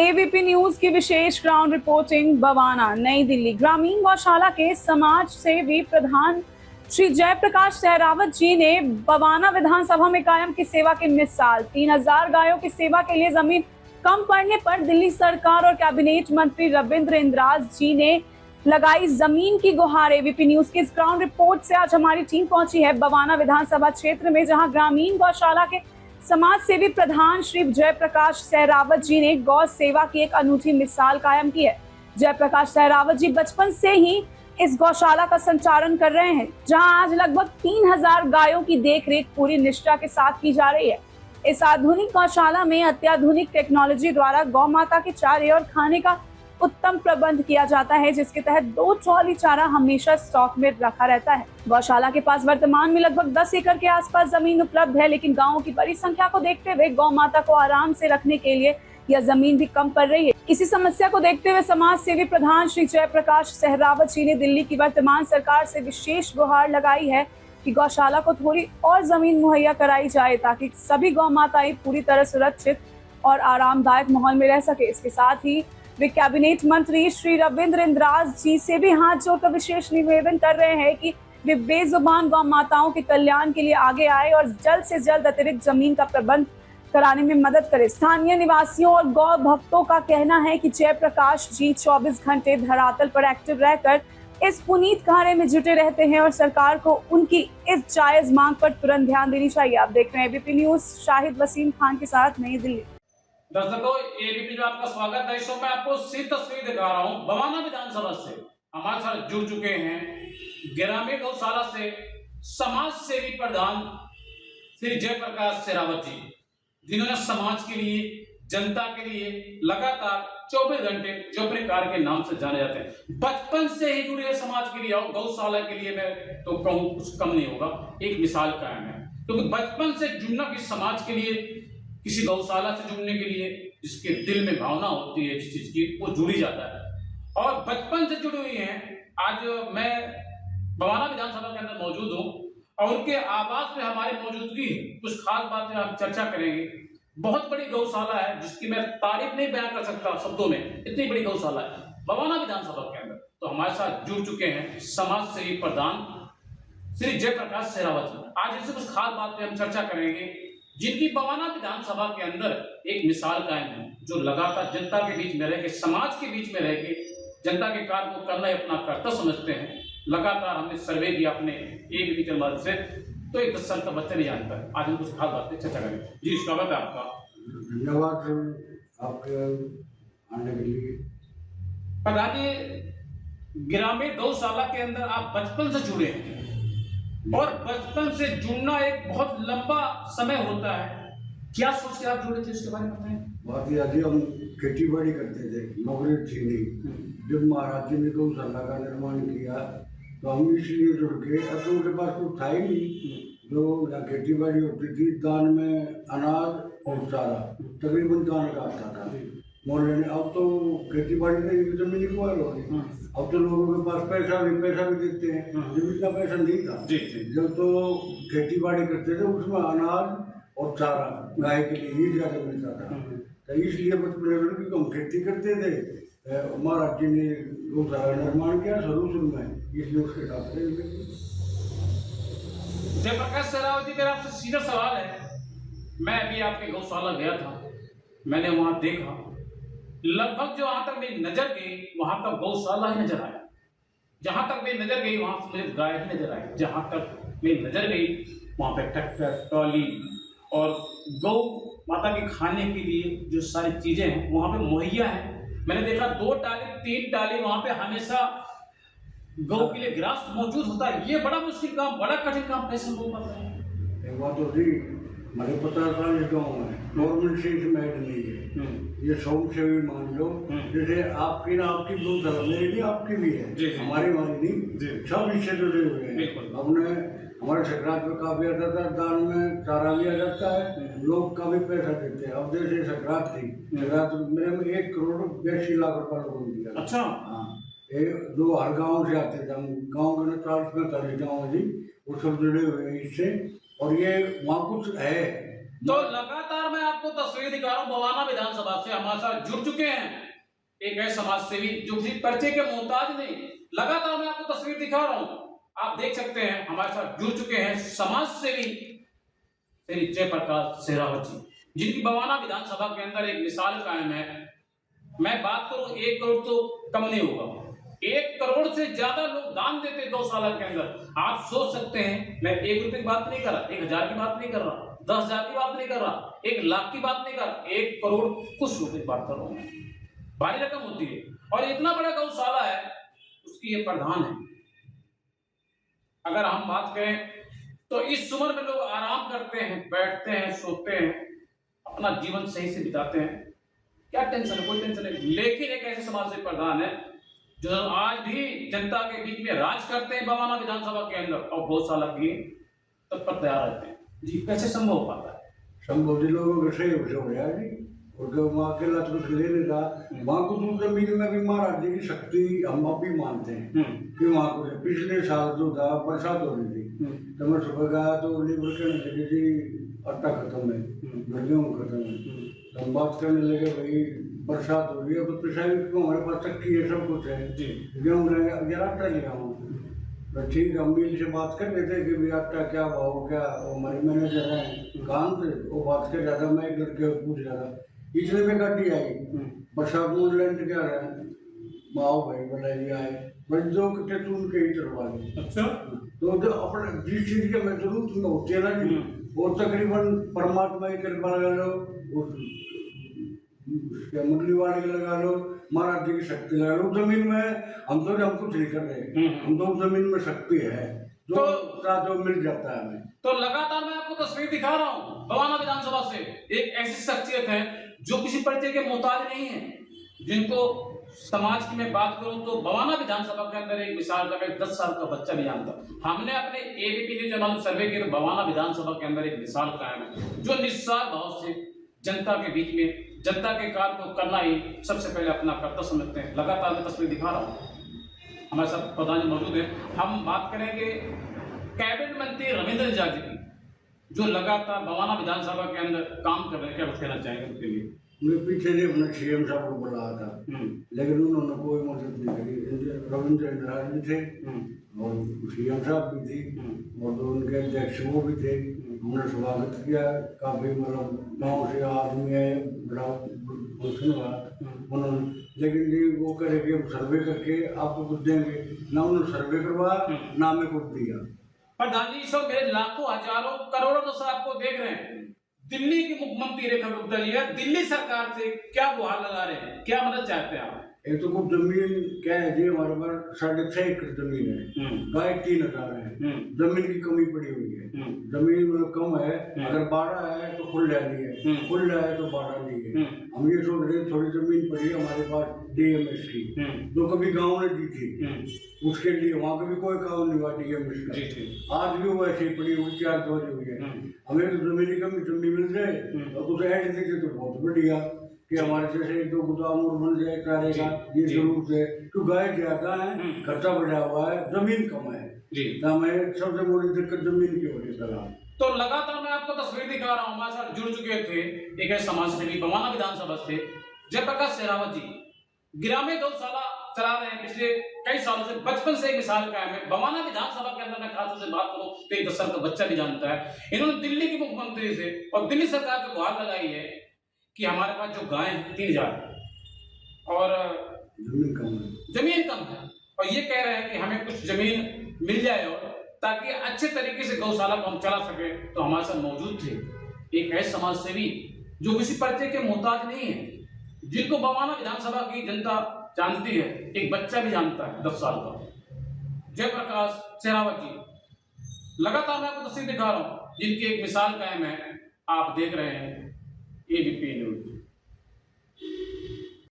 ABP news की विशेष ground reporting Bawana नई दिल्ली। ग्रामीण गौशाला के समाज सेवी प्रधान श्री जयप्रकाश सहरावत जी ने बवाना विधानसभा में कायम की सेवा की मिसाल। 3000 गायों की सेवा के लिए जमीन कम पड़ने पर दिल्ली सरकार और कैबिनेट मंत्री रविंद्र इंद्राज जी ने लगाई जमीन की गुहार। एबीपी न्यूज की इस ग्राउंड रिपोर्ट से आज हमारी टीम पहुंची है बवाना विधानसभा क्षेत्र में, जहां ग्रामीण गौशाला के समाज सेवी प्रधान श्री जयप्रकाश सहरावत जी ने गौ सेवा की एक अनूठी मिसाल कायम की है। जयप्रकाश सहरावत जी बचपन से ही इस गौशाला का संचालन कर रहे हैं, जहां आज लगभग 3000 गायों की देखरेख पूरी निष्ठा के साथ की जा रही है। इस आधुनिक गौशाला में अत्याधुनिक टेक्नोलॉजी द्वारा गौ माता के चारे और खाने का उत्तम प्रबंध किया जाता है, जिसके तहत 2 ट्रॉली चारा हमेशा स्टॉक में रखा रहता है। गौशाला के पास वर्तमान में लगभग 10 एकड़ के आसपास जमीन उपलब्ध है, लेकिन गांवों की बड़ी संख्या को देखते हुए गौ माता को आराम से रखने के लिए यह जमीन भी कम पड़ रही है। इसी समस्या को देखते हुए समाज सेवी प्रधान श्री जयप्रकाश सहरावत जी ने दिल्ली की वर्तमान सरकार से विशेष गुहार लगाई है कि गौशाला को थोड़ी और जमीन मुहैया कराई जाए, ताकि सभी गौ माताएं पूरी तरह सुरक्षित और आरामदायक माहौल में रह सके। इसके साथ ही वे कैबिनेट मंत्री श्री रविंद्र इंद्राज जी से भी हाथ जोड़कर विशेष निवेदन कर रहे हैं कि वे बेजुबान गौ माताओं के कल्याण के लिए आगे आए और जल्द से जल्द अतिरिक्त जमीन का प्रबंध कराने में मदद करें। स्थानीय निवासियों और गौ भक्तों का कहना है कि जयप्रकाश जी 24 घंटे धरातल पर एक्टिव रहकर इस पुनीत कार्य में जुटे रहते हैं और सरकार को उनकी इस जायज मांग पर तुरंत ध्यान देनी चाहिए। आप देख रहे हैं एबीपी न्यूज, शाहिद वसीम खान के साथ, नई दिल्ली। दर्शकों, एबीपी में आपका स्वागत है। इस शो में आपको सीधी तस्वीर दिखा रहा हूँ बवाना विधानसभा से। हमारे साथ जुड़ चुके हैं ग्रामीण गौशाला से समाज सेवी प्रधान श्री जयप्रकाश सहरावत जी, जिन्होंने समाज के लिए, जनता के लिए लगातार 24 घंटे, जो अपने कार्य के नाम से जाने जाते हैं, बचपन से ही जुड़े हैं समाज के लिए। और गौशाला के लिए मैं तो कहूँ कुछ कम नहीं होगा, एक मिसाल कायम है। क्योंकि बचपन से जुड़ना किसी समाज के लिए, किसी गौशाला से जुड़ने के लिए, जिसके दिल में भावना होती है जिस चीज की, वो जुड़ी जाता है और बचपन से जुड़ी हुई हैं। आज मैं बवाना विधानसभा के अंदर मौजूद हूँ और उनके आवास में हमारी मौजूदगी है। कुछ खास बातें हम चर्चा करेंगे। बहुत बड़ी गौशाला है, जिसकी मैं तारीफ नहीं बयान कर सकता शब्दों में, इतनी बड़ी गौशाला है बवाना विधानसभा के अंदर। तो हमारे साथ जुड़ चुके हैं समाज सेवी प्रधान श्री जयप्रकाश सहरावत जी। आज इनसे कुछ खास बातें हम चर्चा करेंगे, जिनकी बवाना विधानसभा के अंदर एक मिसाल कायम है, जो लगातार जनता के बीच में रह के, समाज के बीच में रह के जनता के कार्य को करना अपना कर्तव्य समझते हैं। लगातार हमने सर्वे किया अपने एबीपी के मदद से, तो एक 10 साल का बच्चा नहीं जानता है। आज हम कुछ खास बातें चर्चा करेंगे। जी, स्वागत है आपका। धन्यवाद आपके आने के लिए। प्रधान जी, ग्रामीण गौशाला के अंदर आप बचपन से जुड़े हैं और बचपन से जुड़ना एक बहुत लंबा समय होता है। क्या सोच के आप जुड़े थे, इसके बारे में बताएं। बात यह थी, हम खेती बाड़ी करते थे, नौकरी थी नहीं। जब महाराज जी ने गौशाला का निर्माण किया तो हम इसलिए जुड़ गए। अब तो उनके पास कुछ था ही नहीं, जो यहाँ खेती बाड़ी होती थी, दान में अनाज और चारा तकरीबन दान का आता था मोहल्ले ने। अब तो खेती बाड़ी नहीं, जमीन की हो रही। अब तो लोगों के पास पैसा भी देते हैं, जब इतना पैसा नहीं था। जब तो खेती बाड़ी करते थे, उसमें अनाज और चारा गाय के लिए ही ज्यादा मिलता था। तो इसलिए बचपन हम खेती करते थे। महाराज जी ने गौशाला निर्माण किया शुरू में, इसलिए उसके साथ जयप्रकाश सहरावत जी, मेरा आपसे सीधा सवाल है। मैं अभी आपके गौशाला गया था, मैंने वहां देखा, लगभग जो वहां तक मेरी नजर गई वहां तक गौशाला ही नजर आया। जहां तक मेरी नजर गई वहां से मुझे गाय ही नजर आई। जहां तक मेरी नजर गई वहां पे ट्रैक्टर, ट्रॉली और गौ माता के खाने के लिए जो सारी चीजें हैं वहां पे मुहैया है। मैंने देखा 2 टाली 3 टाली वहां पे हमेशा गौ के लिए ग्रास मौजूद होता है। ये बड़ा मुश्किल काम, बड़ा कठिन काम कैसे हो पाता है? एक बात होती, हमारे 50 साल गाँव में गवर्नमेंट से इसमें ऐड नहीं है। ये शौक से भी मान लो, जैसे आपकी ना आपकी गौशाला, मेरी भी आपकी भी है, हमारी नहीं, सब इससे जुड़े हुए हैं। अपने हमारे संक्रांत में काफी आता था, दान में चारा भी आ जाता है, लोग का भी पैसा देते हैं। अब जैसे संक्रांत थी, संक्रांत मेरे 1 करोड़ 82 लाख रुपया लोगों ने दिया। अच्छा। हाँ, जो हर गाँव से आते थे, हम गाँव के 40-45 गाँव जी, वो सब जुड़े हुए हैं इससे। और ये वहाँ कुछ है तो लगातार मैं आपको तस्वीर दिखा रहा हूँ बवाना विधानसभा से हमारे साथ जुड़ चुके हैं एक ऐसे समाज सेवी जो किसी पर्चे के मोहताज नहीं। लगातार मैं आपको तस्वीर दिखा रहा हूँ, आप देख सकते हैं हमारे साथ जुड़ चुके हैं समाज सेवी श्री जयप्रकाश शेरावत जी, जिनकी बवाना विधानसभा के अंदर एक मिसाल कायम है। मैं बात करूं 1 करोड़ तो कम नहीं होगा, 1 करोड़ से ज्यादा लोग दान देते 2 साल के अंदर। आप सोच सकते हैं, मैं 1 रुपए की बात नहीं कर रहा, 1000 की बात नहीं कर रहा, 10,000 की बात नहीं कर रहा, 1 लाख की बात नहीं कर रहा, 1 करोड़ कुछ रुपए की बात कर रहा हूं। भारी रकम होती है और इतना बड़ा गौशाला है, उसकी ये प्रधान है। अगर हम बात करें तो इस उम्र में लोग आराम करते हैं, बैठते हैं, सोते हैं, अपना जीवन सही से बिताते हैं, क्या टेंशन है? कोई टेंशन नहीं। लेकिन एक ऐसे समाज से प्रधान है जो आज भी जनता के बीच में राज करते हैं बवाना विधानसभा के अंदर और गौशाला की तत्पर तैयार रहते हैं। जी, कैसे संभव हो पाता है? संभव लोगों के सही हो रहा है जी। और जब वहाँ अकेला तो कुछ ले नहीं रहा, वहाँ को दूर जमीन में भी महाराज जी की शक्ति हम आप भी मानते हैं कि वहाँ को पिछले साल जो था बरसात हो रही थी, तो मैं सुबह गया तो लेबर कहने लगे जी आटा खत्म है, गेहूँ खत्म है। तो हम बात करने लगे भाई बरसात हो रही है तो पिछाई क्यों, हमारे पास चक्की है, सब कुछ है, गेहूँ लेंगे आटा ले आऊँ। तो ठीक है, हम मिल से बात कर रहे थे कि भाई आटा क्या भाव, क्या वो हमारे मैनेजर हैं काम से, वो बात कर रहा था। मैं एक लड़के को पूछ रहा था इतने में गाड़ी आई बरसात में लैंड क्या रहा है, माओ भाई बोला ये आए बट जो कटे तुम उनके ही चढ़वा दी। अच्छा, तो जो अपने जिस चीज के मैं जरूरत में होती है ना जी, वो तकरीबन परमात्मा की कृपा लगा लो, मुरली वाले के लगा लो, महाराज जी की शक्ति लगा लो। जमीन में हम कुछ नहीं कर रहे, हम तो जमीन में शक्ति है जो मिल जाता है हमें। तो लगातार मैं आपको तस्वीर दिखा रहा हूँ बवाना विधानसभा से एक ऐसी शख्सियत है जो किसी पर्चे के मोहताज नहीं है, जिनको समाज की मैं बात करूं तो बवाना विधानसभा के अंदर एक मिसाल का, मैं 10 साल का बच्चा भी जानता। हमने अपने एबीपी न्यूज चैनल सर्वे किया तो बवाना विधानसभा के अंदर एक मिसाल कायम है जो निस्वार्थ भाव से जनता के बीच में जनता के कार्य को करना ही सबसे पहले अपना कर्तव्य समझते हैं। लगातार मैं तस्वीर दिखा रहा हूँ, हमारे साथ प्रधान मौजूद है। हम बात करेंगे कैबिनेट मंत्री रविंद्र जाजी की, जो लगातार बवाना विधानसभा के अंदर काम कर रहे हैं। क्या कुछ कहना चाहेंगे उनके लिए? मैं पीछे ने अपने सीएम साहब को बुलाया था, लेकिन उन्होंने कोई मदद नहीं करी। रविंद्र नारायण भी थे और सीएम साहब भी थी और जो उनके अध्यक्ष वो भी थे। हमने स्वागत किया, काफी मतलब गाँव से आदमी आए, बड़ा फंक्शन हुआ उन्होंने, लेकिन जी वो करेंगे सर्वे करके आपको कुछ देंगे ना, उन्होंने सर्वे करवाया ना हमें कुछ दिया। प्रधान जी, सब मेरे लाखों हजारों करोड़ों दोस्त आपको देख रहे हैं। दिल्ली की मुख्यमंत्री रेखा गुप्ता जी है, दिल्ली सरकार से क्या गुहार लगा रहे हैं, क्या मदद चाहते हैं आप? एक तो कुछ जमीन क्या है जी, हमारे पास 6.5 एकड़ जमीन है, गाय 3000 है, जमीन की कमी पड़ी हुई है। जमीन मतलब कम है, अगर 12 है तो खुल नहीं है, खुल है तो 12 नहीं है। हम ये सोच रहे थोड़ी जमीन पड़ी है हमारे पास डीएमएस की, जो कभी गाँव ने दी थी, उसके लिए वहाँ पे भी कोई काम नहीं हुआ डीएमएस का। आज भी वो ऐसी पड़ी हुई 4 दौरी हुई है। हमें तो जमीन की कमी जमीन मिल जाए और कुछ ऐड दीजिए तो बहुत बढ़िया कि हमारे जैसे 2 गोदाम और बन जाए चारे का, ये जरूर है। तो गाय ज्यादा है, खर्चा बढ़ा हुआ है, जमीन कम है, हमें सबसे बड़ी दिक्कत जमीन की होती है। तो लगातार मैं आपको तस्वीर दिखा रहा हूँ, हमारे साथ जुड़ चुके थे एक ऐसे समाज सेवी बवाना विधानसभा से जयप्रकाश शेरावत जी, ग्रामीण गौशाला चला रहे हैं पिछले कई सालों से, बचपन से एक मिसाल कायम है। बवाना विधानसभा के अंदर मैं खासतौर से बात करूं तो एक 10 साल का बच्चा भी जानता है। इन्होंने दिल्ली के मुख्यमंत्री से और दिल्ली सरकार को गुहार लगाई है कि हमारे पास जो गाय 3000 और जमीन कम है और ये कह रहे हैं कि हमें कुछ जमीन मिल जाए और ताकि अच्छे तरीके से गौशाला को हम चला सके। तो हमारे साथ मौजूद थे एक ऐसे समाज सेवी जो किसी पर्चे के मोहताज नहीं है, जिनको बवाना विधानसभा की जनता जानती है, एक बच्चा भी जानता है 10 साल का, जयप्रकाश शेरावत जी। लगातार मैं आपको तस्वीर दिखा रहा हूं जिनकी एक मिसाल कायम है। आप देख रहे हैं एबीपी न्यूज।